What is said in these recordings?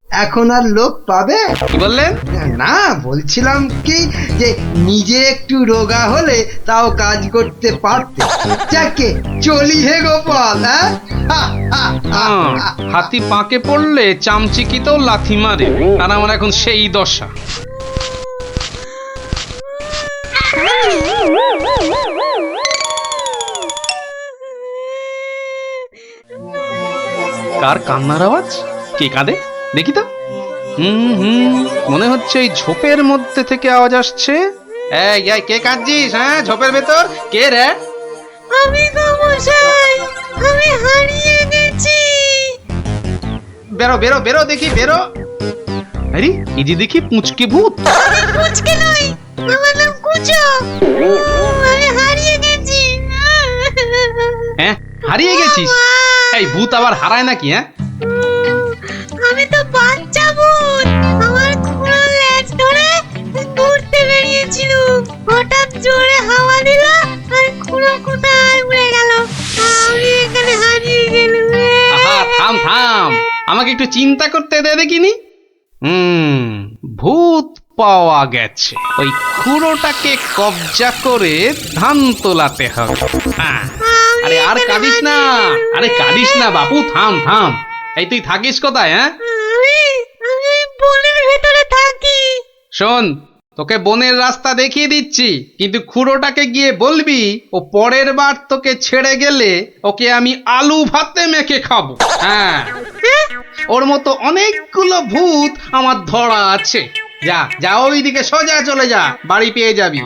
এখন আর লোক পাবে? কি বললেন? না, বলছিলাম কি যে নিজে একটু রোগা হলে তাও কাজ করতে পারতে। যাকে চলি হে গোপাল। হাতি পাকে পড়লে চামচিকিতেও লাথি মারে, আর আমার এখন সেই দশা। কার কান্নার আওয়াজ? কে কাঁদে দেখি তো। মনে হচ্ছে এই ঝোপের মধ্যে থেকে আওয়াজ আসছে। এই কে কাঁদছিস? হ্যাঁ, ঝোপের ভেতর কে রে? আমি গো মশাই, আমি হারিয়ে গেছি। বেরো বেরো বেরো দেখি, বেরো। আরে এই যে দেখি পুঁচকে ভূত। আমি পুচকে নই, আমার নাম কুচো। আমি হারিয়ে গেছি। হ্যাঁ, হারিয়ে গেছিস? এই ভূত আবার হারায় নাকি? হ্যাঁ, আমি তো বাচ্চা ভূত। আমার খুঁড়ো লেজ ধরে ঘুরতে বেরিয়েছিল, হঠাৎ জোরে হাওয়া দিল আর খুঁড়ো কোথায় উড়ে গেল, আমি এখানে হারিয়ে গেলাম। আহা, থাম থাম, আমাকে একটু চিন্তা করতে দে দেখিনি। ভূত পাওয়া গেছে। ওই খুঁড়োটাকে কবজা করে ধান তোলাতে হবে। হ্যাঁ, আরে আর কাঁদিস না, আরে কাঁদিস না বাপু, থাম থাম। এই তুই থাকিস কোথায়? হ্যাঁ, আমি বনের ভেতরে থাকি। শোন, তোকে বনের রাস্তা দেখিয়ে দিচ্ছি, কিন্তু খুঁড়োটাকে গিয়ে বলবি ও পরের বার তোকে ছেড়ে গেলে ওকে আমি আলু ভাতে মেখে খাবো। হ্যাঁ, ওর মতো অনেকগুলো ভূত আমার ধরা আছে। যা যা, ওইদিকে সোজা চলে যা, বাড়ি পেয়ে যাবি।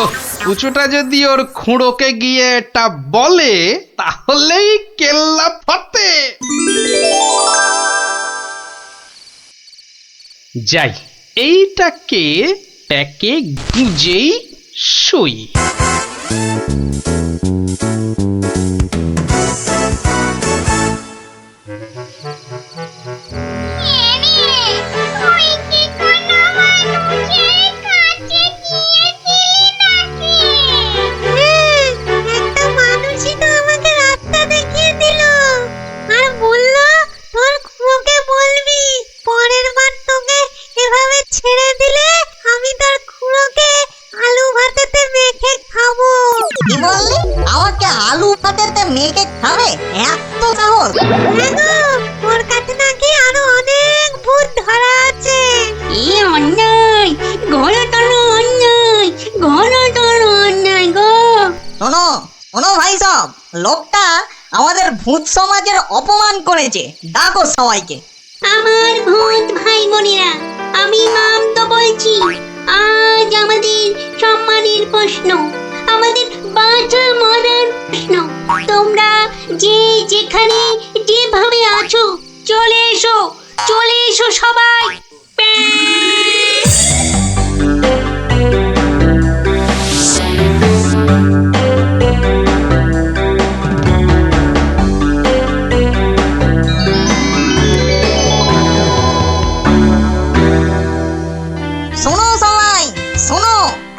ওহ, কুচোটা যদি ওর খুঁড়োকে গিয়ে এটা বলে তাহলেই কেল্লা ফতে। যাই, এইটাকে প্যাকে গুজেই সই। মেয়েকে খাবে? এত সাহস? ওর কাছে নাকি আরো অনেক ভূত ধরা আছে। এই অন্যায়, ঘোরতর অন্যায়, ঘোরতর অন্যায় গো। শোনো শোনো ভাই সব, লোকটা আমাদের ভূত সমাজের অপমান করেছে। ডাকো সবাইকে। আমার ভূত ভাই বোনেরা, আমি নাম তো বলছি। আজ আমাদের সম্মানের প্রশ্ন, আমাদের বাঁচা মরার প্রশ্ন। তোমরা যে যেখানে যেভাবে আছো চলে এসো, চলে এসো সবাই। শোনো সবাই, শোনো,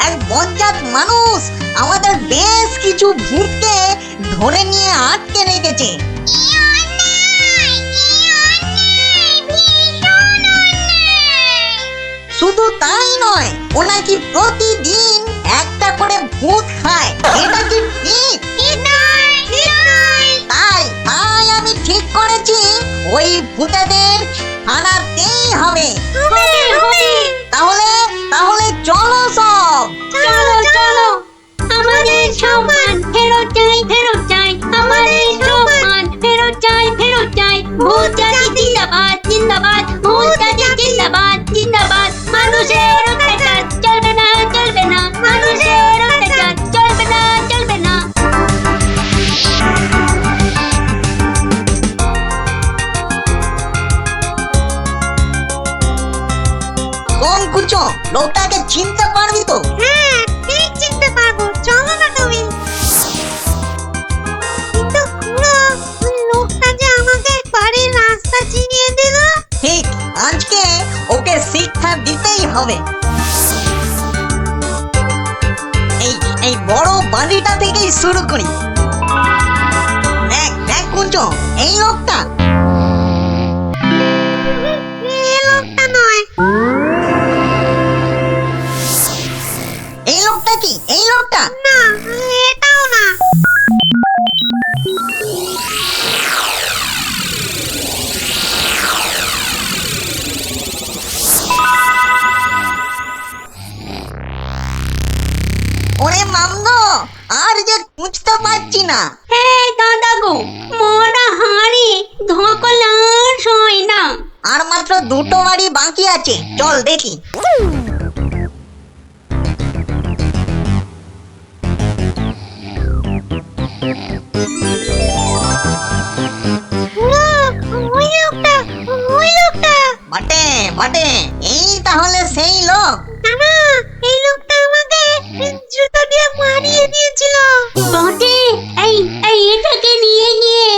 এক বজ্জাত মানুষ আমাদের বেশ কিছু ভূতকে ধরে নিয়ে আটকে রেখেছে। শুধু তাই নয়, ও নাকি প্রতিদিন একটা করে ভূত খায়। এটা কি ঠিক? তাই তাই আমি ঠিক করেছি, ওই ভূতেদের হারাতেই হবে। তাহলে তাহলে চলো সব, চলো চলো, আমাদের সম্মান ফেরত চাই, ফেরত চাই, আমাদের সম্মান ফেরত চাই, ফেরত চাই। ভূত জাতি জিন্দাবাদ, জিন্দাবাদ, ভূত জাতি জিন্দাবাদ, জিন্দাবাদ। মানুষের অত্যাচার চলবে না, চলবে না, মানুষের অত্যাচার চলবে না, চলবে না। কোন কুচো, লোকটাকে চিনতে পারবি তো? হ্যাঁ, ঠিক চিনতে পারবো, চলো না তুমি। কিন্তু খুড়ো, ওই লোকটা যে আমাকে বাড়ির রাস্তা চিনিয়ে দিল। ঠিক, আজকে ওকে শিক্ষা দিতেই হবে। এই এই বড় বাড়িটা থেকেই শুরু করি। ভেবেছো এই লোকটা? এই লোকটা নয়। এই লোকটা কি? এই লোকটা? না, এটাও না। ওরে মামদো, আর যে খুঁজতে পারছি না। এই দাদা গো, মরা হাঁড়ি ধকল আর সই না। আর মাত্র দুটো বাড়ি বাকি আছে, চল দেখি। ওই লোকটা, ওই লোকটা। বটে বটে, এই তাহলে সেই লোক। না, এই লোকটা আমাকে জুতো দিয়ে মারিয়ে দিয়েছিল। বটে, এই এটাকে নিয়ে গিয়ে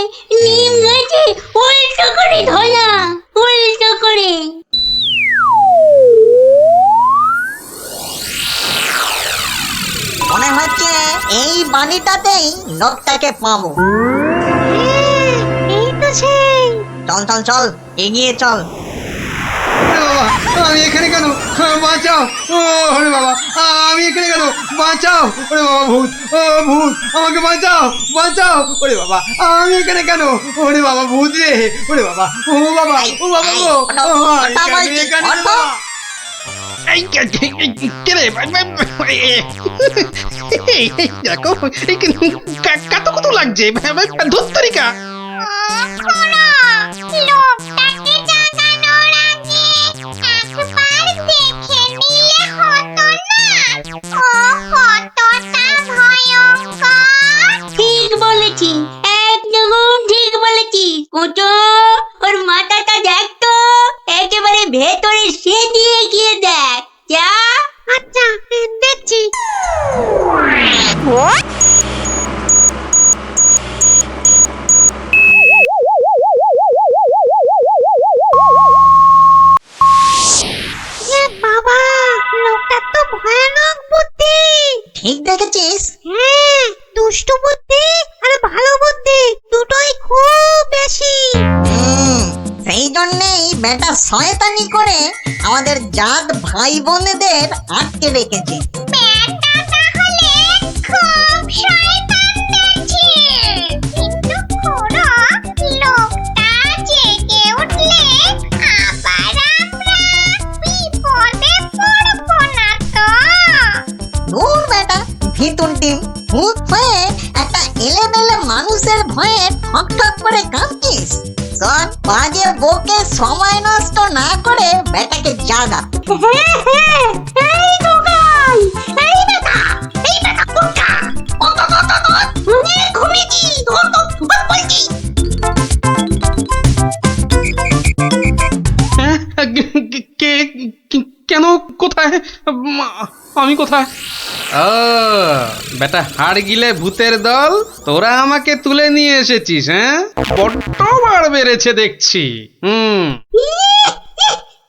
নিম গাছে উল্টো করে ধরা, উল্টো করে। মনে হচ্ছে এই বাড়িটাতেই লোকটাকে পাবো। এই তো সেই। চল চল চল, এগিয়ে চল। ওরে বাবা, আমি এখানে কেন? বাঁচাও! ওরে বাবা, আমি এখানে কেন? বাঁচাও! ওরে বাবা, ভূত! ও ভূত, আমাকে বাঁচাও! বাঁচাও! ওরে বাবা, আমি এখানে কেন? ওরে বাবা, ভূত রে! ওরে বাবা, ও বাবা, ও বাবা গো! আমি এখানে কেন? এই কে রে? দেখো কত কত লাগছে ধুত্তরিকা। লোকটাকে জাগানোর আগে একবার দেখে নিলে হতো না? ও কতটা ভয়ঙ্কর। ঠিক বলেছি, একদম ঠিক বলেছি। কুচো, ওর মাথাটা দেখ তো, একেবারে ভেতরে সে দিয়ে গিয়ে দেখ। যা। আচ্ছা, দেখছি। বাবা, লোকটা তো ভয়ানক বুদ্ধি। ঠিক দেখেছিস? হ্যাঁ, দুষ্টু বুদ্ধি আর ভালো বুদ্ধি দুটোই খুব বেশি। সেই জন্যেই বেটা শয়তানি করে আমাদের জাত ভাই বোনেদের আটকে রেখেছে। ব্যাটাটা হলে খুব শয়তান দেখছি। কিন্তু খুড়ো, লোকটা জেগে উঠলে আবার আমরা বিপদে পড়বো না তো? দূর বেটা, ভিতুন টিম, ভূত হয়ে একটা এলেমেলে মানুষের ভয়ে ঠক ঠক করে কাঁপছিস। শোন, বাজে বকে সময় নষ্ট না করে বেটাকে জাগা। এই দোকান, এই বেটা, কোথা? অনেক ঘুমিয়েছি, বলছি। কেন? কোথায়? আমি কোথায়? ও বেটা, হাড় গিলে ভূতের দল, তোরা আমাকে তুলে নিয়ে এসেছিস? হ্যাঁ, বড্ড বার বেড়েছে দেখছি।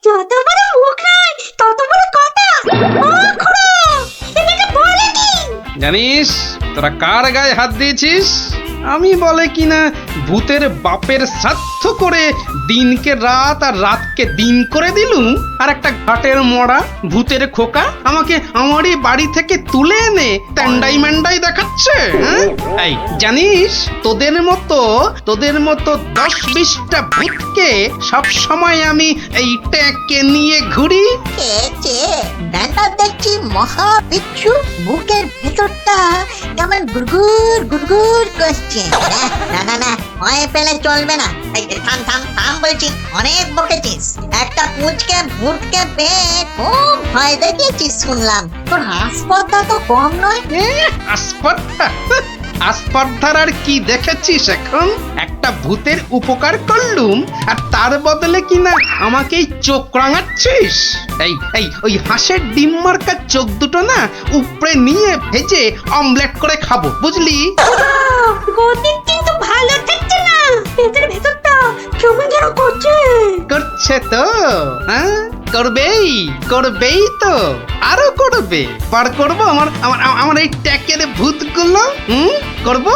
যত বড় মুখ নয় তত বড় কথা। ও খুড়ো, এটা বলে কি? জানিস তোরা কার গায়ে হাত দিয়েছিস? আমি বলে কিনা ভূতের বাপের শ্রাদ্ধ করে দিনকে রাত আর রাতকে দিন করে দিলুম, আর একটা ঘাটের মরা ভূতের খোকা আমাকে আমারই বাড়ি থেকে তুলে এনে ট্যান্ডাই ম্যান্ডাই দেখাচ্ছে। হ্যাঁ, এই জানিস তোদের মতো 10-20টা ভূতকে সব সময় আমি এই ট্যাঁকে নিয়ে ঘুরি। কে বেটা দেখছি মহা বিচ্ছু, বুকের ভেতরটা কেমন গুড়গুড় গুড়গুড় করছে। না না না, ভয় পেলে চলবে না। এই থাম থাম থাম বলছি, অনেক বকেছিস। একটা পুচকে ভূতকে পেয়ে খুব ভয় দেখিয়েছিস শুনলাম। তোর হাসপাতাল তো কম নয়। আস্পর্ধার আর কি দেখেছিস এখন? একটা ভূতের উপকার করলুম আর তার বদলে কিনা আমাকেই চোখ রাঙাচ্ছিস। এই ওই হাঁসের ডিম মার্কা চোখ দুটো না উপরে নিয়ে ভেজে অমলেট করে খাবো, বুঝলি? গতি কিন্তু ভালো থাকছে না, পেটের ভেতরটা কেমন যেন করছে তো? হ্যাঁ, করবেই তো, আরো করবে। বার করবো আমার এই ট্যাকের ভূতগুলো। করবো।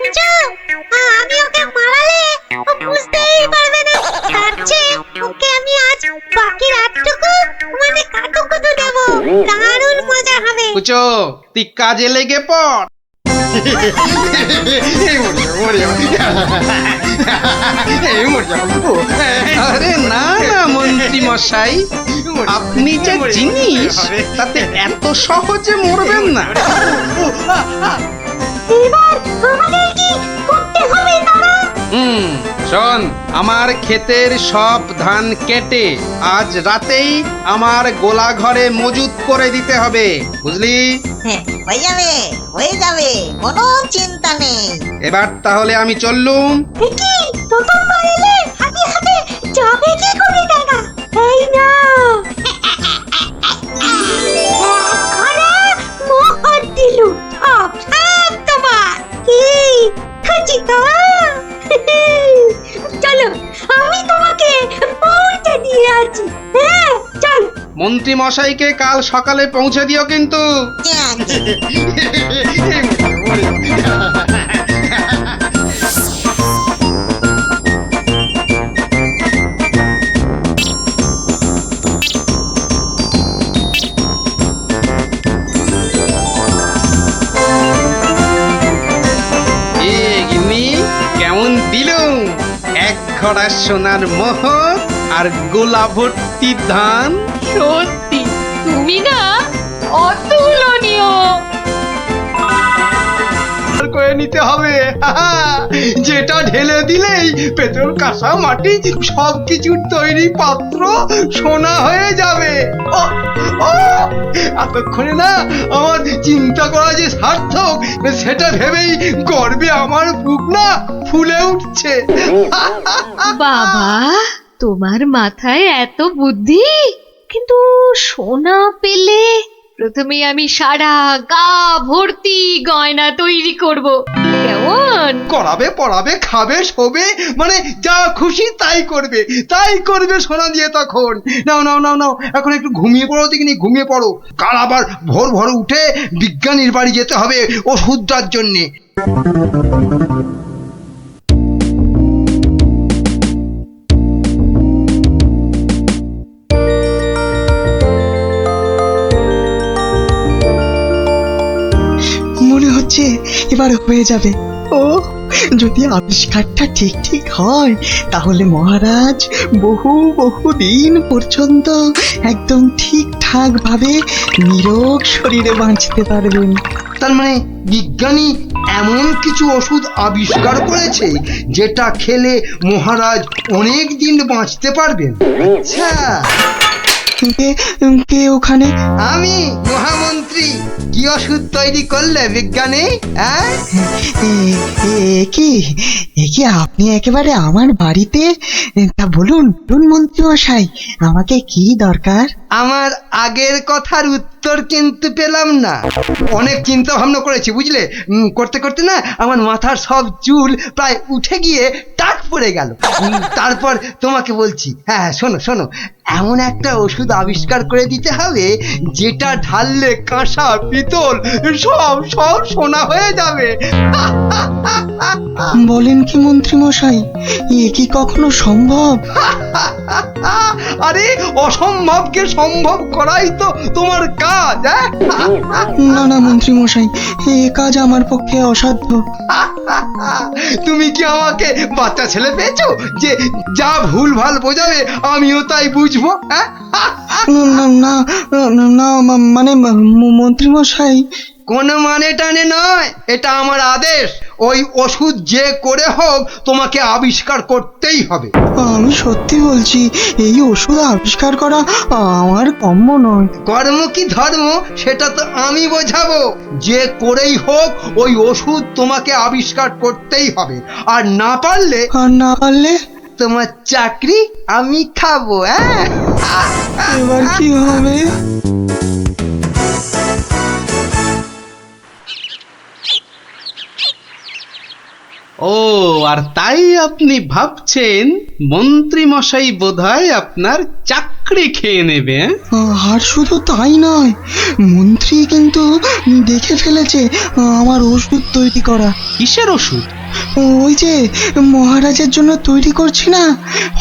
বুঝছো? আমি ওকে মারালে ও বুঝতেই পারবে না। তার চেয়ে ওকে আমি আজ বাকি রাতটুকু মানে কাতুকুতু দেব। দারুণ মজা হবে। কুচো তুই কাজে লেগে পড়। এই মরে যাবো, এই মরে যাবো। আরে না না মন্ত্রী মশাই, আপনি যে জিনিস তাতে এত সহজে মরবেন না। এবার আমাদের কি করতে হবে দাদা? শোন, আমার ক্ষেতের সব ধান কেটে আজ রাতেই আমার গোলা ঘরে মজুত করে দিতে হবে, বুঝলি? হ্যাঁ, হয়ে যাবে কোনো চিন্তা নেই। এবার তাহলে আমি চললুম। কি তোতো পারলে হাতে হাতে যাবে কি করে দাদা? এই না ঘরে মোহর দিলু। সব তোমার কি খাচিতা? চলো আমি তোমাকে পৌঁছে দিয়ে আছি। হ্যাঁ চলো। মন্ত্রী মশাইকে কাল সকালে পৌঁছে দিও কিন্তু। জি, মরে যাবো। এ গিন্নি, কেমন দিলুম? এক ঘড়া সোনার মোহর আর গোলা ভর্তি ধান। সত্যি তুমি না অতুলনীয়। করে নিতে হবে, যেটা ঢেলে দিলেই পেট্রোল কাঁসা মাটি সবকিছুর তৈরি পাত্র সোনা হয়ে যাবে। ও, ও, এতক্ষণে না আমার চিন্তা করা যে সার্থক সেটা ভেবেই গর্বে আমার বুক না ফুলে উঠছে। বাবা, তোমার মাথায় এত বুদ্ধি। কিন্তু সোনা পেলে প্রথমে আমি সারা গা ভর্তি গয়না তৈরি করব, কেমন? করাবে, পড়াবে, খাবে, শোবে, মানে যা খুশি তাই করবে সোনা দিয়ে তখন। নাও নাও নাও নাও, এখন একটু ঘুমিয়ে পড়ো দেখিনি, ঘুমিয়ে পড়ো। কাল আবার ভোর ভোর উঠে বিজ্ঞানীর বাড়ি যেতে হবে ওষুধটার জন্যে। মনে হচ্ছে এবার হয়ে যাবে। ও, যদি আবিষ্কারটা ঠিক ঠিক হয় তাহলে মহারাজ বহু দিন পর্যন্ত একদম ঠিকঠাক ভাবে নিরোগ শরীরে বাঁচতে পারবেন। তার মানে বিজ্ঞানী এমন কিছু ওষুধ আবিষ্কার করেছে যেটা খেলে মহারাজ অনেক দিন বাঁচতে পারবেন। আচ্ছা, কে ওখানে? আমি মহামন্ত্রী। কি ওষুধ তৈরি করলে বিজ্ঞানী? হ্যাঁ, এ কি আপনি একেবারে আমার বাড়িতে? তা বলুন মন্ত্রী মশাই, আমাকে কি দরকার? আমার আগের কথার উত্তর কিন্তু পেলাম না। অনেক চিন্তা ভাবনা করেছি বুঝলে, করতে করতে না আমার মাথার সব চুল প্রায় উঠে গিয়ে টাক পড়ে গেল। তারপর তোমাকে বলছি, হ্যাঁ শোনো শোনো, এমন একটা ওষুধ আবিষ্কার করে দিতে হবে যেটা ঢাললে কাঁসা পিতল সব সব সোনা হয়ে যাবে। বলেন কি মন্ত্রী মশাই, এ কি কখনো সম্ভব? আরে অসম্ভবকে সম্ভব করাই তো তোমার কাজ। না না মন্ত্রী মশাই, এ কাজ আমার পক্ষে অসাধ্য। তুমি কি আমাকে বাচ্চা ছেলে পেয়েছো যে যা ভুল ভাল বোঝাবে আমিও তাই বুঝবো? না না না, মানে মন্ত্রী মশাই, কোনো মানে টানে নয়, এটা আমার আদেশ। ওই ওষুধ যে করে হোক তোমাকে আবিষ্কার করতেই হবে। আমি সত্যি বলছি, এই ওষুধ আবিষ্কার করা আমার কম্য নয়। কর্ম কি ধর্ম সেটা তো আমি বোঝাবো। যে করেই হোক ওই ওষুধ তোমাকে আবিষ্কার করতেই হবে, আর না পারলে তোমার চাকরি আমি খাবো। হ্যাঁ, এবার কি হবে? ও আর তাই আপনি ভাবছেন মন্ত্রী মশাই বোধহয় আপনার চাকরি খেয়ে নেবে, হ্যাঁ? আর শুধু তাই নয়, মন্ত্রী কিন্তু দেখে ফেলেছে আমার ওষুধ তৈরি করা। কিসের ওষুধ? ওই যে মহারাজের জন্য তৈরি করছি না,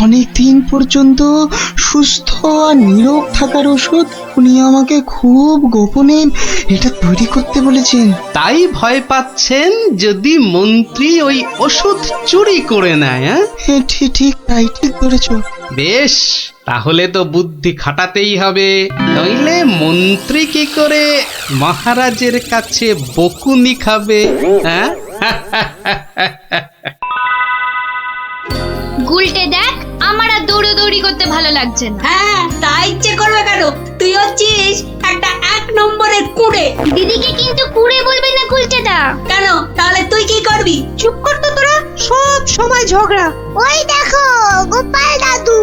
অনেক দিন পর্যন্ত সুস্থ আর নীরব থাকার ওষুধ। উনি আমাকে খুব গোপনে এটা তৈরি করতে বলেছেন। তাই ভয় পাচ্ছেন যদি মন্ত্রী ওই ওষুধ চুরি করে নেয়, হ্যাঁ? ঠিক ঠিক তাই, ঠিক ধরেছো। বেশ, তাহলে তো বুদ্ধি খাটাতেই হবে, নইলে মন্ত্রী কি করে মহারাজের কাছে বকুনি খাবে, হ্যাঁ? গুলটে দেখ, আমার আর দৌড়ি করতে ভালো লাগছে না। হ্যাঁ, তা ইচ্ছে করবে কেন? তুই হচ্ছিস একটা 1 নম্বরের কুড়ে। দিদিকে কিন্তু কুড়ে বলবি না গুলটেদা। কেন? তাহলে তুই কি করবি? চুপ কর তো তোরা, সব সময় ঝগড়া। ওই দেখো গোপাল দাদু।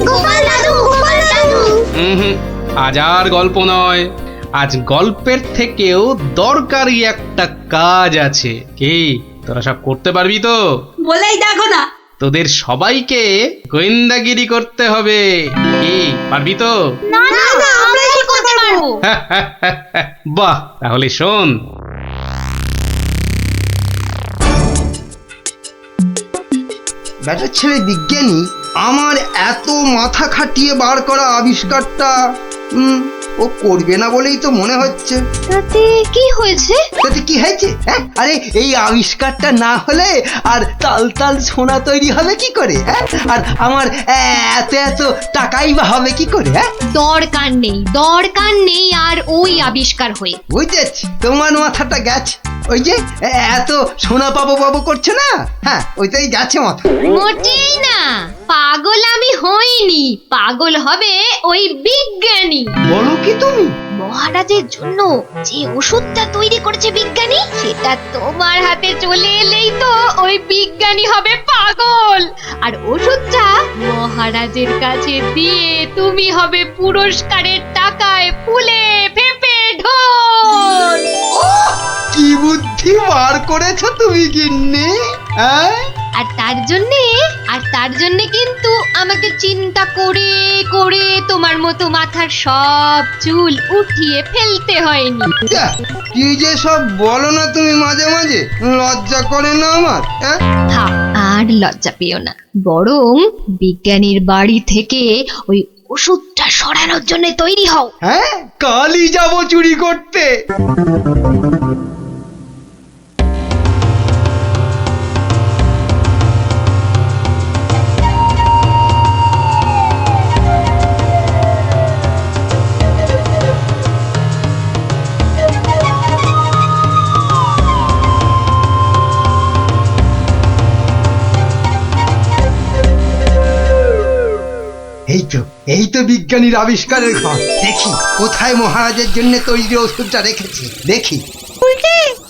গোপাল দাদু, গোপাল দাদু। হুম, আজ আর গল্প নয়, আজ গল্পের থেকেও দরকারি একটা কাজ আছে। কি তোরা সব করতে পারবি তো? বলেই দেখো না। তোদের সবাইকে গোয়েন্দাগিরি করতে হবে। কি পারবি তো? না না, আমরা কি করতে পারবো? বাহ, তাহলে শোন। ব্যাটার ছেলে বিজ্ঞানী আমার এত মাথা খাটিয়ে বার করা আবিষ্কারটা ও করবে না বলেই তো মনে হচ্ছে। তাতে কি হয়েছে? তাতে কি হয়েছে? হ্যাঁ, আরে এই আবিষ্কারটা না হলে আর তাল তাল সোনা তৈরি হবে কি করে? হ্যাঁ, আর আমার এত এত টাকাই বা হবে কি করে? হ্যাঁ, দরকার নেই আর ওই আবিষ্কার হয়ে। বুঝেছি, তোমার মাথাটা গেছে। ওই যে এত সোনা পাবো পাবো করছে না, হ্যাঁ ওইটাই গেছে মাথা। মোটেই না, পাগল আমি হইনি, পাগল হবে ওই বিজ্ঞানী। বলো কি তুমি? মহারাজের জন্য যে ওষুধটা তৈরি করেছে বিজ্ঞানী, সেটা তোমার হাতে চলে এলেই তো ওই বিজ্ঞানী হবে পাগল, আর ওষুধটা মহারাজের কাছে দিয়ে তুমি হবে পুরস্কারের টাকায় ফুলে ফেপে ঢোল। কি বুদ্ধি বার করেছো তুমি গিন্নি, হ্যাঁ? আর তার জন্যে কিন্তু আমাকে চিন্তা করে করে তোমার মতো মাথার সব চুল উঠিয়ে ফেলতে হয়নি। যা, কি যে সব বলো না তুমি মাঝে মাঝে, লজ্জা করে না আমার? হ্যাঁ, থাক, আর লজ্জা পেও না, বরং বিজ্ঞানীর বাড়ি থেকে ওই ওষুধটা সরানোর জন্য তৈরি হও। হ্যাঁ, কালই যাবো চুরি করতে। এই তো বিজ্ঞানীর আবিষ্কারের ঘর। দেখি কোথায় মহারাজের জন্য তৈরি ওষুধটা রেখেছি, দেখি।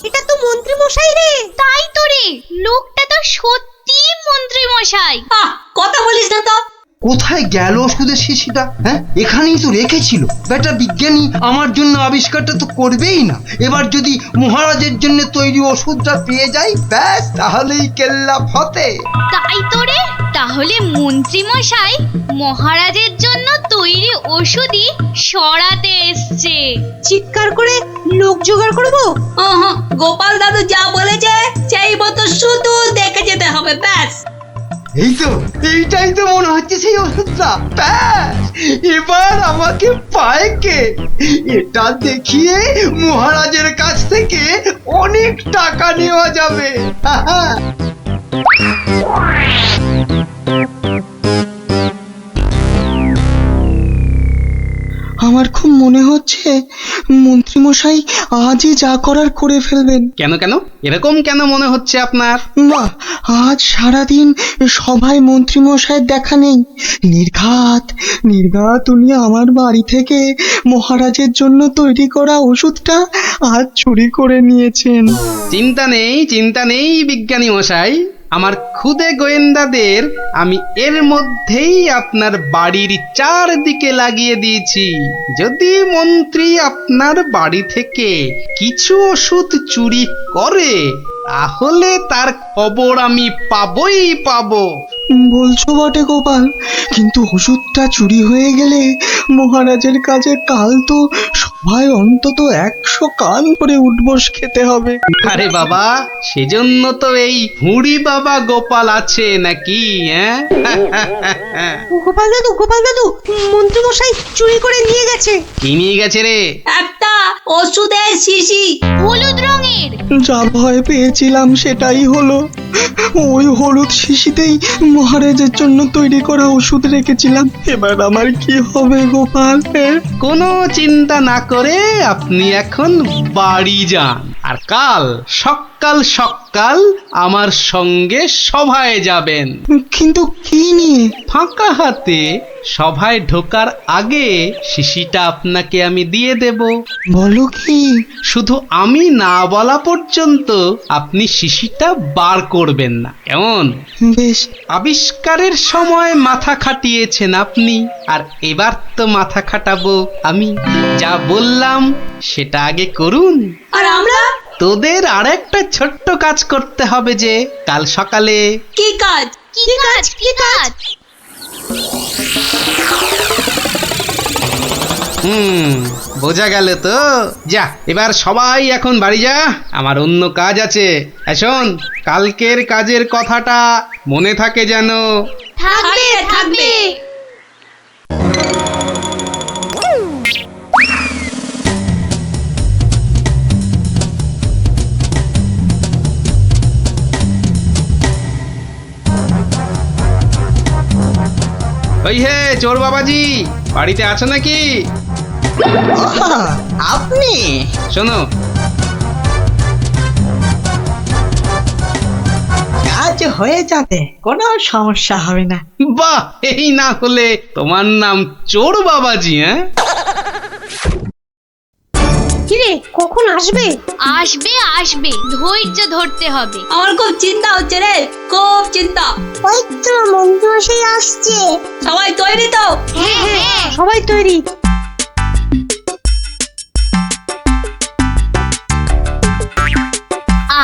এটা তো মন্ত্রী মশাই রে। তাই তো রে, লোকটা তো সত্যি মন্ত্রী মশাই। কথা বলিস না তো। কোথায় গেল ওষুধের শিশিটা? হ্যাঁ, এখানেই তো রেখেছিল। বেটা বিজ্ঞানী আমার জন্য আবিষ্কারটা তো করবেই না। এবার যদি মহারাজের জন্য তৈরি ওষুধটা পেয়ে যাই, ব্যাস তাহলেই কেল্লা ফতে। তাই তো রে, তাহলে মন্ত্রী মশাই মহারাজের জন্য তৈরি ওষুধই সরাতে এসছে। চিৎকার করে লোক জোগাড় করবো? গোপাল দাদু যা বলেছে সেই মতো শুধু দেখে যেতে হবে, ব্যাস। এইটাই তো মনে হচ্ছে সেই ওষুধটা। ব্যাস, এবার আমাকে পায় কে? এটা দেখিয়ে মহারাজের কাছ থেকে অনেক টাকা নেওয়া যাবে। আমার খুব মনে হচ্ছে মন্ত্রীমশাই আজই যা করার করে ফেলবেন। কেন কেন এরকম কেন মনে হচ্ছে আপনার? বাহ, আজ সারাদিন সভায় মন্ত্রীমশাইয়ের দেখা নেই। নির্ঘাত উনি আমার বাড়ি থেকে মহারাজের জন্য তৈরি করা ওষুধটা আজ চুরি করে নিয়েছেন। চিন্তা নেই বিজ্ঞানী মশাই, আমার খুদে গোয়েন্দাদের আমি এর মধ্যেই আপনার বাড়ির চারদিকে লাগিয়ে দিয়েছি। যদি মন্ত্রী আপনার বাড়ি থেকে কিছু ওষুধ চুরি করে তাহলে তার খবর আমি পাবই পাবো। বলছো বটে গোপাল, কিন্তু ওষুধটা চুরি হয়ে গেলে মহারাজের কাছে কাল তো সবাই অন্তত 100 কান করে উঠবস খেতে হবে। আরে বাবা, সেজন্য তো এই হুড়ি বাবা গোপাল আছে নাকি? হ্যাঁ গোপাল দাদু মন্ত্রী মশাই চুরি করে নিয়ে গেছে। কি নিয়ে গেছে রে? একটা ওষুধের শিশি হলুদ রঙের। যা ভয় পেয়েছিলাম সেটাই হলো। ওই হলুদ শিশিতেই মহারাজের জন্য তৈরি করা ওষুধ রেখেছিলাম। এবার আমার কি হবে গোপাল? কোনো চিন্তা না করে আপনি এখন বাড়ি যান, আর কাল সকাল সকাল আমার সঙ্গে সভায় যাবেন। কিন্তু কি নিয়ে? ফাঁকা হাতে সভায় ঢোকার আগে শিশিটা আপনাকে আমি দিয়ে দেব। বলো কি? শুধু আমি না বলা পর্যন্ত আপনি শিশিটা বার করবেন না, কেমন? বেশ। আবিষ্কারের সময় মাথা খাটিয়েছেন আপনি, আর এবার তো মাথা খাটাবো আমি। যা বললাম সেটা আগে করুন। আর আমরা তোদের আর একটা ছোট্ট কাজ করতে হবে, যে কাল সকালে কি কাজ? কি কাজ? কি কাজ? বোঝা গেল তো? যা, এবার সবাই এখন বাড়ি যা, আমার অন্য কাজ আছে। শোন, কালকের কাজের কথাটা মনে থাকে যেন। থাকবে থাকবে। ওই হে চোর বাবাজি, বাড়িতে আছো নাকি? আপনি? শোনো, কাজ হয়ে যাবে, কোনো সমস্যা হবে না। বাহ, এই না হলে তোমার নাম চোর বাবাজি? হ্যাঁ, কিরে কখন আসবে? আসবে আসবে, ধৈর্য ধরতে হবে। আমার খুব চিন্তা হচ্ছে রে, খুব চিন্তা। ওই তো মন্ত্রী মশাই আসছে। সবাই তৈরি তো? হ্যাঁ হ্যাঁ। সবাই তৈরি।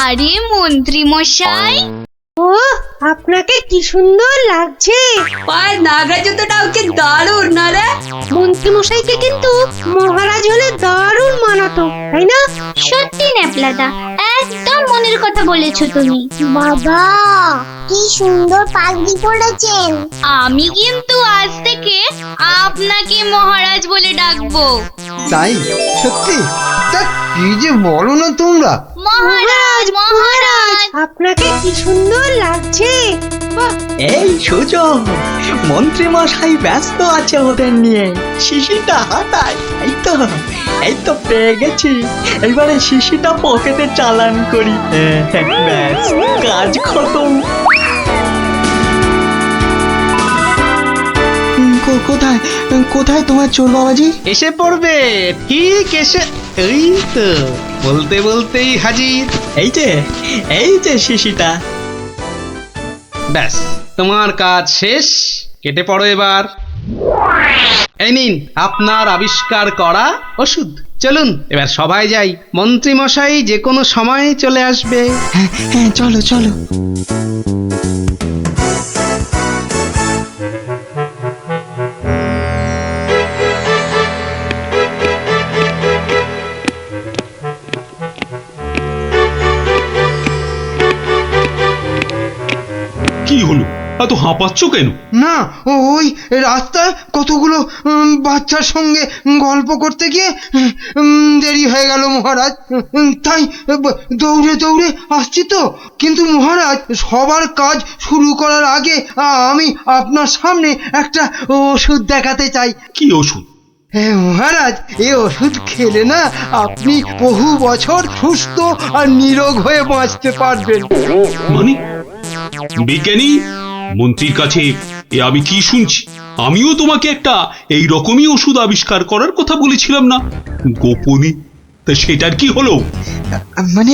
আরে মন্ত্রী মশাই, ও আপনাকে কি সুন্দর লাগছে। পায়ের নাগরা জুতোটাও কি দারুণ না রে? মন্ত্রী মশাইকে কিন্তু মহারাজ হলে দারুণ মানাতো, তাই না? সত্যি ন্যাপলাদা, একদম মনের কথা বলেছো তুমি। বাবা কি সুন্দর পাগড়ি পরেছেন। আমি কিন্তু আজ থেকে আপনাকে মহারাজ বলে ডাকবো। তাই? সত্যি? তা কি যে বলো না তোমরা। মহারাজ মহারাজ। আপনাকে কি সুন্দর লাগছে। বাহ, এই সুযোগ, মন্ত্রী মশাই ব্যস্ত আছে ওদের নিয়ে। শিশিটা হাতায়। এই তো পেয়ে গেছি। এবারে শিশিটা পকেটে চালান করি। ব্যাস, কাজ খতম। কোথায় কোথায় তোমার চোর বাবাজি? এসে পড়বে, ঠিক এসে। এই তো বলতে বলতেই হাজির। এই যে শিশিটা। ব্যাস, তোমার কাজ শেষ, কেটে পড়ো এবার। এই নিন আপনার আবিষ্কার করা ওষুধ। চলুন এবার সবাই যাই, মন্ত্রী মশাই যে কোনো সময় চলে আসবে। হ্যাঁ হ্যাঁ, চলো চলো। কি হলো, এত হাঁপাচ্ছ কেন? না, ওই রাস্তায় কতগুলো বাচ্চার সঙ্গে গল্প করতে গিয়ে দেরি হয়ে গেল মহারাজ। তাই দৌড়ে দৌড়ে আসছি তো। কিন্তু মহারাজ, সবার কাজ শুরু করার আগে আমি আপনার সামনে একটা ওষুধ দেখাতে চাই। কি ওষুধ? হ্যাঁ মহারাজ, এই ওষুধ খেলে না আপনি বহু বছর সুস্থ আর নিরোগ হয়ে বাঁচতে পারবেন। মানে বিজ্ঞানী মন্ত্রীর কাছে এ আমি কি শুনছি? আমিও তোমাকে একটা এই রকমই ওষুধ আবিষ্কার করার কথা বলেছিলাম না, গোপনে? তা সেটার কি হলো? মানে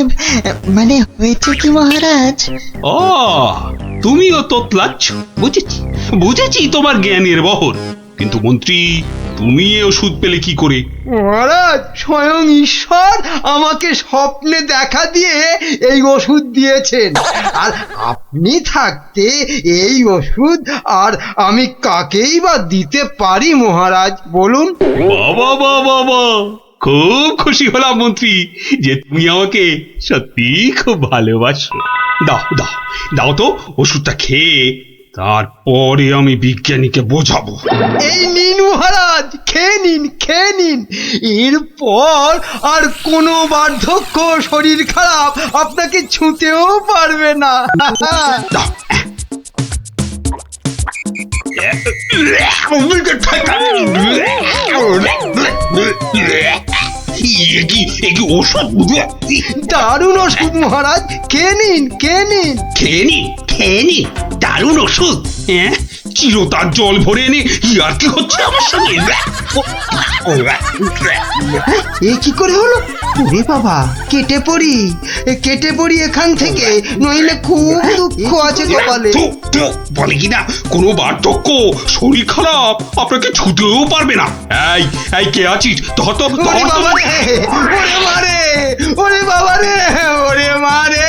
মানে হয়েছে কি মহারাজ, ও, তুমিও তোতলাচ্ছ, বুঝেছি বুঝেছি তোমার জ্ঞানের বহর। কিন্তু মন্ত্রী, তুমি এ ওষুধ পেলে কি করে? মহারাজ, স্বয়ং ঈশ্বর আমাকে স্বপ্নে দেখা দিয়ে এই ওষুধ দিয়েছেন। আর আপনি থাকতে এই ওষুধ আর আমি কাকেই বা দিতে পারি মহারাজ, বলুন? বাবা বাবা বাবা, খুব খুশি হলাম মন্ত্রী যে তুমি আমাকে সত্যি খুব ভালোবাসো। দাও দাও দাও তো ওষুধটা খেয়ে তারপরে আমি বিজ্ঞানীকে বোঝাবো। এই নিন মহারাজ, খেয়ে নিন, খেয়ে নিন। এরপর আর কোনো বার্ধক্য, শরীর খারাপ আপনাকে ছুঁতেও পারবে না। দাও। এ কি ওষুধ? দারুণ ওষুধ মহারাজ, খেয়ে নিন, খেয়ে নিন। খেয়ে নি দারুণ ওষুধ। হ্যাঁ, চিরতার জল ভরে এনে আর কি হচ্ছে আমার সঙ্গে? এ কি করে হলো? ওরে বাবা, কেটে পড়ি, কেটে পড়ি এখান থেকে, নইলে খুব দুঃখ আছে কপালে। বলে কিনা কোনো বার্ধক্য, শরীর খারাপ আপনাকে ছুতেও পারবে না। এই এই কে আছিস? ধর তো, ওরে বাবা রে, ওরে মারে, ওরে বাবা রে, ওরে মারে,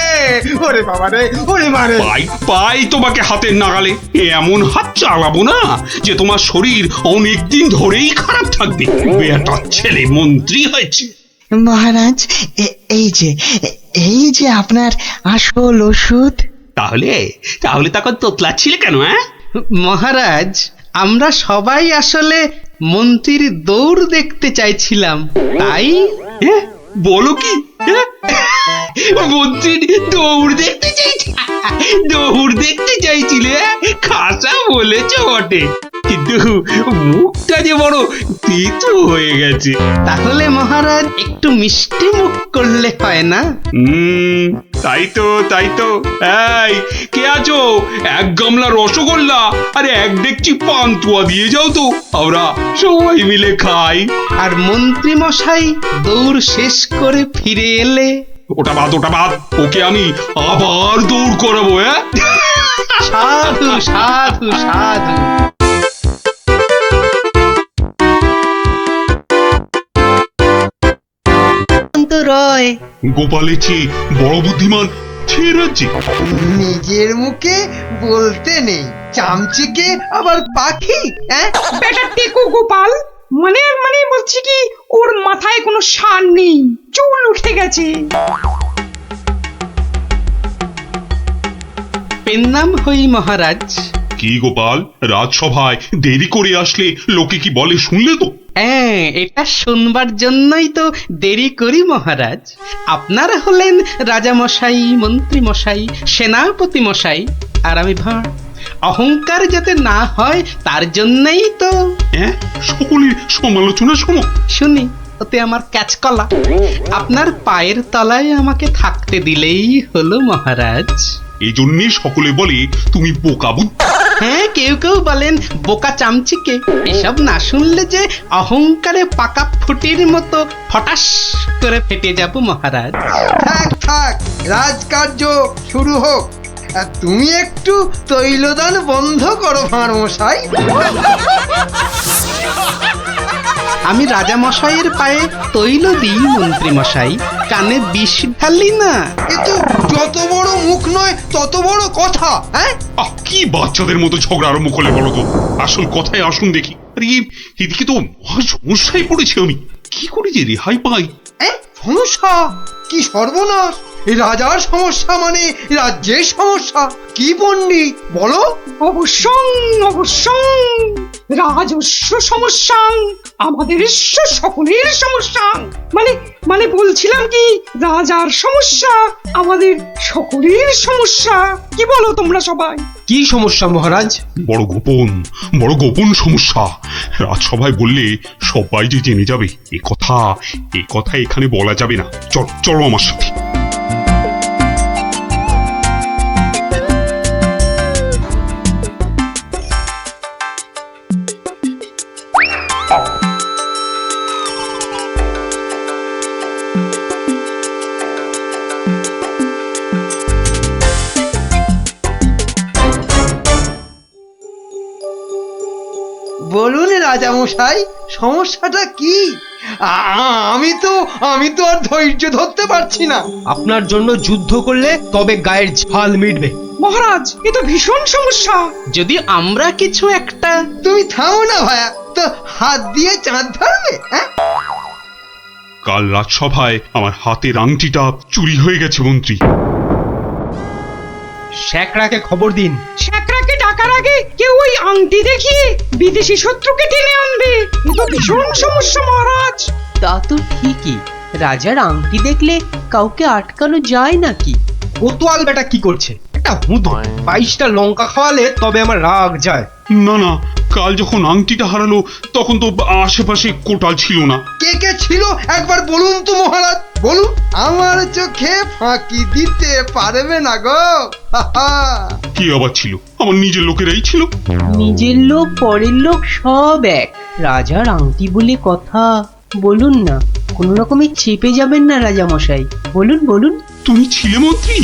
ওরে বাবা রে, ওরে মারে। পাই পাই তোমাকে হাতের নাগালে। এমন হাত চালাবো না যে তোমার শরীর অনেক দিন ধরেই খারাপ থাকবে। বেটা ছেলে মন্ত্রী হয়েছে। মহারাজ এই যে আপনার আসল ওষুধ। তাহলে তাহলে তখন তোতলাচ্ছিলে কেন? হ্যাঁ মহারাজ, আমরা সবাই আসলে মন্ত্রীর দৌড় দেখতে চাইছিলাম, তাই। হ্যাঁ, বলো কি? মন্ত্রীর দৌড় দেখতে চাইছি? দৌড় দেখতে চাইছিলে? খাসা বলেছ বটে, কিন্তু মুখটা যে বড় তেতো হয়ে গেছে। তাহলে মহারাজ একটু মিষ্টি মুখ করলে হয় না? তাই তো তাই তো। এই কে আছো? এক গামলা রসগোল্লা আর এক ডেকচি পান্তুয়া দিয়ে যাও তো, আমরা সবাই মিলে খাই। আর মন্ত্রী মশাই দৌড় শেষ করে ফিরে এলে? ওটা বাদ, ওটা বাদ, ওকে আমি আবার দৌড় করাবো। হ্যাঁ, সাধু সাধু সাধু। রয় গোপালের চেয়ে বড় বুদ্ধিমান ছেড়াচ্ছে। নিজের মুখে বলতে নেই, চামচিকে আবার পাখি। হ্যাঁ, বেটা টেকো গোপাল, মানে মানে বলছি কি, ওর মাথায় কোনো সার নেই, চুল উঠে গেছে। পেন্নাম হই মহারাজ। কি গোপাল, রাজসভায় দেরি করে আসলে লোকে কি বলে শুনলে তো? হ্যাঁ, এটা শুনবার জন্যই তো দেরি করি মহারাজ। আপনারা হলেন রাজা মশাই, মন্ত্রী মশাই, সেনাপতি মশাই, আর আমি ভাঁড়। অহংকার যাতে না হয় তার জন্যই তো। হ্যাঁ, সকলের সমালোচনা শোনো। শুনি, ওতে আমার ক্যাচকলা। আপনার পায়ের তলায় আমাকে থাকতে দিলেই হলো মহারাজ। এই জন্যে সকলে বলে তুমি বোকা বুদ্ধি। হ্যাঁ, কেউ কেউ বলেন বোকা চামচিকে। এসব না শুনলে যে অহংকারে পাকা ফুটির মতো ফটাস করে ফেটে যাব মহারাজ। থাক থাক, রাজকার্য শুরু হোক। আর তুমি একটু তৈলদান বন্ধ করো ভাঁড় মশাই। আমি রাজা মশাইয়ের পায়ে তৈল দিই মন্ত্রী মশাই, কানে বিষ ঢালি না। এ তো যত বড় মুখ নয় তত বড় কথা। হ্যাঁ, কি বাচ্চাদের মতো ঝগড়া আরম্ভ করলে বলো তো? আসল কথায় আসুন দেখি। আরে এদিকে তো মহা সমস্যায় পড়েছি আমি, কি করে যে রেহাই পাই? সমস্যা? কি সর্বনাশ! এই রাজার সমস্যা মানে রাজ্যের সমস্যা। কি পণ্ডিত, বলো? অবশ্যং অবশ্যং রাজস্ব সমস্যা, আমাদের সকলের সমস্যা। মানে মানে বলছিলাম কি, রাজার সমস্যা আমাদের সকলের সমস্যা। কি বলো তোমরা সবাই? কি সমস্যা মহারাজ? বড় গোপন সমস্যা। রাজসভায় বললে সবাই যে জেনে যাবে, এ কথা এখানে বলা যাবে না। চলো আমার সাথে। রাজামশাই, সমস্যাটা কি? আমি তো আর ধৈর্য ধরতে পারছি না। আপনার জন্য যুদ্ধ করলে তবে গায়ের ঝাল মিটবে। মহারাজ এ তো ভীষণ সমস্যা। যদি আমরা কিছু একটা তুমি থামো না ভায়া, তো হাত দিয়ে চাঁদ ধরবে? হ্যাঁ, কাল রাজসভায় আমার হাতের আংটিটা চুরি হয়ে গেছে মন্ত্রী। শ্যাকরাকে খবর দিন। শ্যাকরাকে ডাকার আগে কেউ ওই আংটি দেখিয়ে বিদেশি শত্রুকে টেনে আনবে। এ তো ভীষণ সমস্যা মহারাজ। তা তো ঠিকই, রাজার আংটি দেখলে কাউকে আটকানো যায় নাকি? কোতোয়াল বেটা কি করছে? একটা হুঁদো 22টা লঙ্কা খাওয়ালে তবে আমার রাগ যায়। না না, কাল যখন আংটিটা হারালো তখন তো আশেপাশে কোটাল ছিল না। কে কে ছিল একবার বলুন তো মহারাজ, বলুন। আমার চোখে ফাঁকি দিতে পারবে না গো। কি আবার ছিল? আমার নিজের লোকেরাই ছিল। নিজের লোক পরের লোক সব এক। রাজার আংটি বলে কথা, বলুন না, কোনো রকমে চেপে যাবেন না রাজামশাই, বলুন বলুন। তুমি ছিলে মন্ত্রী?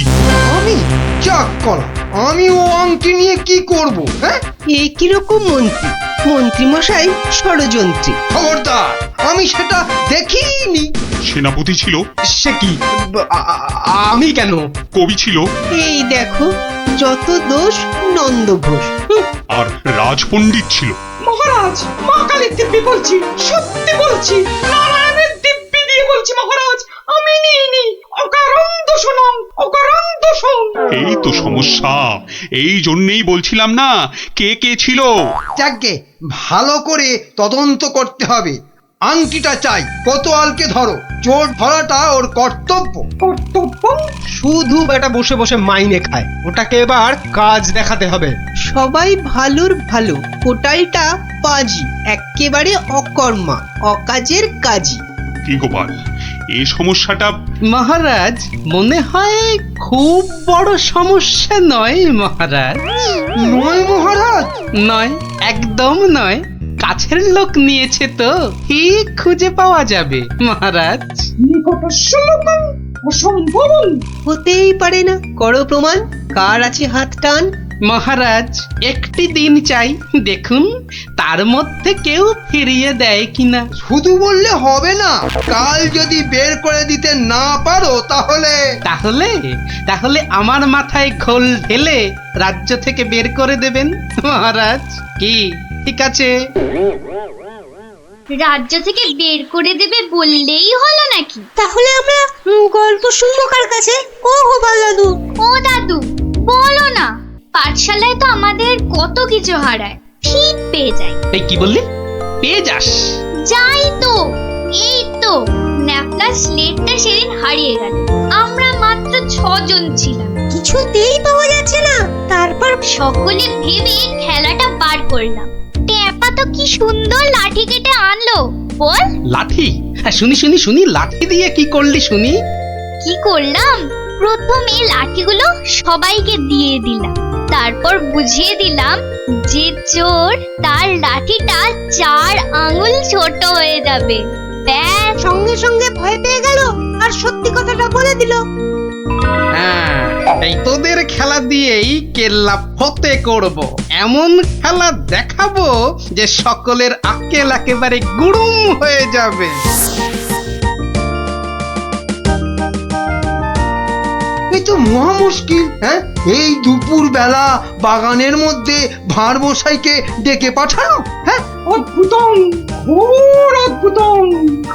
আমি চাক করা, আমি ও আংটি নিয়ে কি করব? হ্যাঁ, এ কিরকম মন্ত্রী? মন্ত্রী মশাই ষড়যন্ত্রী। খবরদার, আমি সেটা দেখিনি। সেনাপতি ছিল? সে কি? আমি কেন? কবি ছিল? এই দেখো, যত দোষ নন্দ ঘোষ। আর রাজপণ্ডিত ছিল? মহারাজ মা কালীর দিব্যি বলছি, সত্যি বলছি, নারায়ণের দিব্যি দিয়ে বলছি মহারাজ, আমি নিইনি। অকারণ দোষণং, অকারণ দোষণ। এই তো সমস্যা, এই জন্যেই বলছিলাম না কে কে ছিল। যাকে ভালো করে তদন্ত করতে হবে। আংটিটা চাই, কোতোয়ালকে ধরো। চোর ধরাটা ওর কর্তব্য। কর্তব্য? শুধু বেটা বসে বসে মাইনে খায়, ওটাকে এবার কাজ দেখাতে হবে। সবাই ভালোর ভালো, কোটালটা পাজি, এক্কেবারে অকর্মা, অকাজের কাজী। কি গোপাল, এই সমস্যাটা? মহারাজ, মনে হয় খুব বড় সমস্যা নয় মহারাজ। নয় মহারাজ? নয়, একদম নয়। কাছের লোক নিয়েছে তো ঠিক খুঁজে পাওয়া যাবে মহারাজ। নিকটস্য লোকং অসম্ভবং। হতেই পারে না, করো প্রমাণ, কার আছে হাত টান। মহারাজ, একটি দিন চাই, দেখুন তার মধ্যে কেউ ফিরিয়ে দেয় কিনা। শুধু বললে হবে না, কাল যদি বের করে দিতে না পারো তাহলে? তাহলে তাহলে আমার মাথায় খোল ঢেলে রাজ্য থেকে বের করে দেবেন মহারাজ। কি ঠিক আছে? রাজ্য থেকে বের করে দেবে বললেই হলো নাকি? তাহলে আমরা গল্প শুনবো কার কাছে? ও গোপাল দাদু। ও দাদু, বলো না। পাঠশালায় তো আমাদের কত কিছু হারায়, ঠিক পেয়ে যাই। এই কি বললি? পেয়ে যাস? যাই তো, এই তো ন্যাপলা স্লেটটা সেদিন হারিয়ে গেল। আমরা মাত্র 6 জন ছিলাম, কিছুতেই পাওয়া যাচ্ছে না। তারপর সকলে ভেবে খেলাটা বার করলাম। ট্যাপা তো কি সুন্দর লাঠি কেটে আনলো, বল। লাঠি? হ্যাঁ, শুনি শুনি শুনি, লাঠি দিয়ে কি করলি শুনি? কি করলাম? প্রথমে লাঠিগুলো সবাইকে দিয়ে দিলাম, তারপর বুঝিয়ে দিলাম যে চোর তার লাঠিটা 4 আঙুল ছোট হয়ে যাবে। ব্যাস, সঙ্গে সঙ্গে ভয় পেয়ে গেল আর সত্যি কথাটা বলে দিল। হ্যাঁ, এই তোদের খেলা দিয়েই কেল্লা ফতে করব। এমন খেলা দেখাবো যে সকলের আক্কেল একেবারে গুড়ুম হয়ে যাবে। এই তো মহা মুশকিল। হ্যাঁ, এই দুপুর বেলা বাগানের মধ্যে ভাঁড় মশাইকে ডেকে পাঠানো। হ্যাঁ, অদ্ভুতং, ঘোর অদ্ভুতং।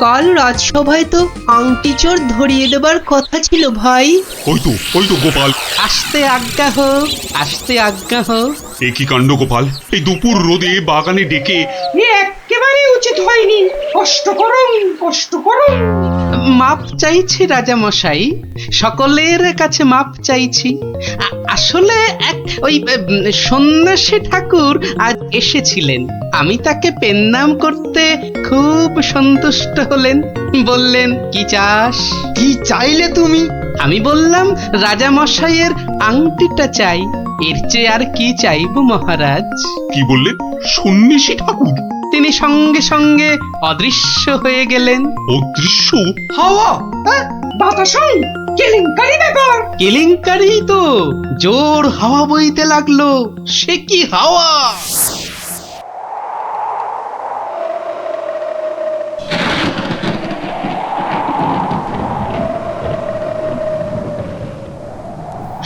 কাল রাজসভায় তো আংটি চোর ধরিয়ে দেবার কথা ছিল ভাই। ওই তো গোপাল। আসতে আজ্ঞা হোক, আসতে আজ্ঞা হোক। এ কি কাণ্ড গোপাল, এই দুপুর রোদে বাগানে ডেকে? এ একেবারে উচিত হয়নি। কষ্ট করুন, কষ্ট করুন। মাপ চাইছি রাজা মশাই, সকলের কাছে মাপ চাইছি। আসলে এক ওই সন্ন্যাসী ঠাকুর আজ এসেছিলেন। আমি তাকে পেন্নাম করতে খুব সন্তুষ্ট হলেন। বললেন, কি চাস? কি চাইলে তুমি? আমি বললাম, রাজা মশাইয়ের আংটিটা চাই। এর চেয়ে আর কি চাইবো মহারাজ? কি বললেন? সন্ন্যাসী ঠাকুর? তিনি সঙ্গে সঙ্গে অদৃশ্য হয়ে গেলেন। অদৃশ্য? হাওয়া? হ্যাঁ, বাতাসং, কেলেঙ্কারি ব্যাপার। কেলেঙ্কারি তো, জোর হাওয়া বইতে লাগলো। সে কি হাওয়া!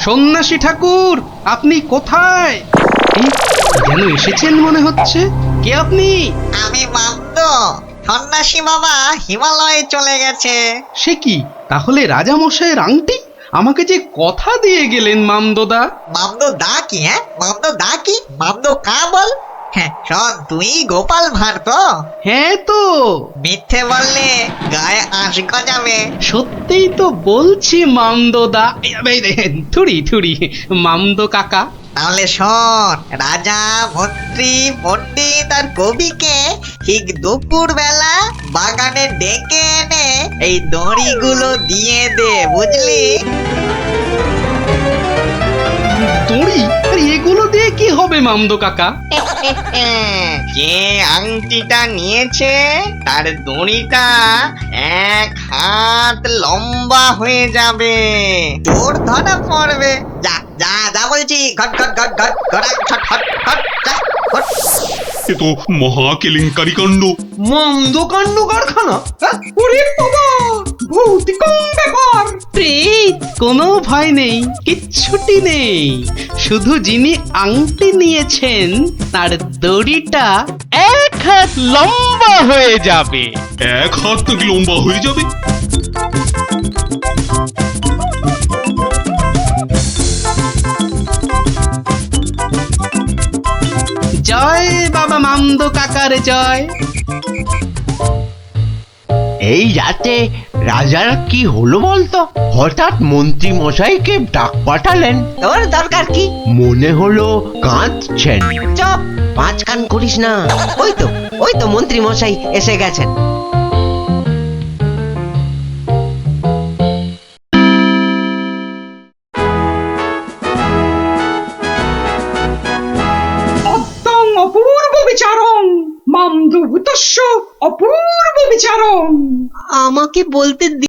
সন্ন্যাসী ঠাকুর, আপনি কোথায়? এই, যেন এসেছেন মনে হচ্ছে। কে আপনি? আমি মামদ। সন্ন্যাসী বাবা হিমালয়ে চলে গেছে। সে কি, তাহলে রাজামশাইয়ের আংটি? আমাকে যে কথা দিয়ে গেলেন মামদোদা। মামদ দা কি? হ্যাঁ, মামদ দা কি? মামদ কা বল? হ্যাঁ শোন, তুই গোপাল ভাঁড় তো? হ্যাঁ তো, মিথ্যে বললে গায়ে আঁশ গজাবে। সত্যিই তো বলছি মামদোদা। থুড়ি থুড়ি, মামদো কাকা। তাহলে শোন, রাজা, মন্ত্রী, পণ্ডিত আর কবিকে ঠিক দুপুর বেলা বাগানে ডেকে এনে এই দড়িগুলো দিয়ে দে, বুঝলি? দড়ি? আরে এগুলো দিয়ে কি হবে মামদো কাকা? যে আংটিটা নিয়েছে তার দড়িটা 1 হাত লম্বা হয়ে যাবে। তোর ধরা পড়বে। যা যা যা বলছি, ঘট ঘট ঘট ঘট ঘট ঘট ঘট ঘট যা ঘট। এ তো মহা কেলেঙ্কারি কাণ্ড। মন্দ কাণ্ড কারখানা। হ্যাঁ? ওরে বাবা, ভৌতিকম ব্যাপার। প্রেত, কোনো ভয় নেই, কিচ্ছুটি নেই। শুধু যিনি আংটি নিয়েছেন তার দড়িটা 1 হাত লম্বা হয়ে যাবে। 1 হাত নাকি লম্বা হয়ে যাবে? জয় বাবা মামদো কাকার জয়। এই রাতে রাজার কি হলো বলতো? হঠাৎ মন্ত্রী মশাইকে ডাক পাঠালেন। তোর দরকার কি? মনে হলো কাঁদছেন। চপ। পাঁচ কান করিস না। ওই তো মন্ত্রী মশাই এসে গেছেন। অত্যং অপূর্ব বিচারং মামদভূতস্য অপূর্ব বিচারং। আমাকে বলতে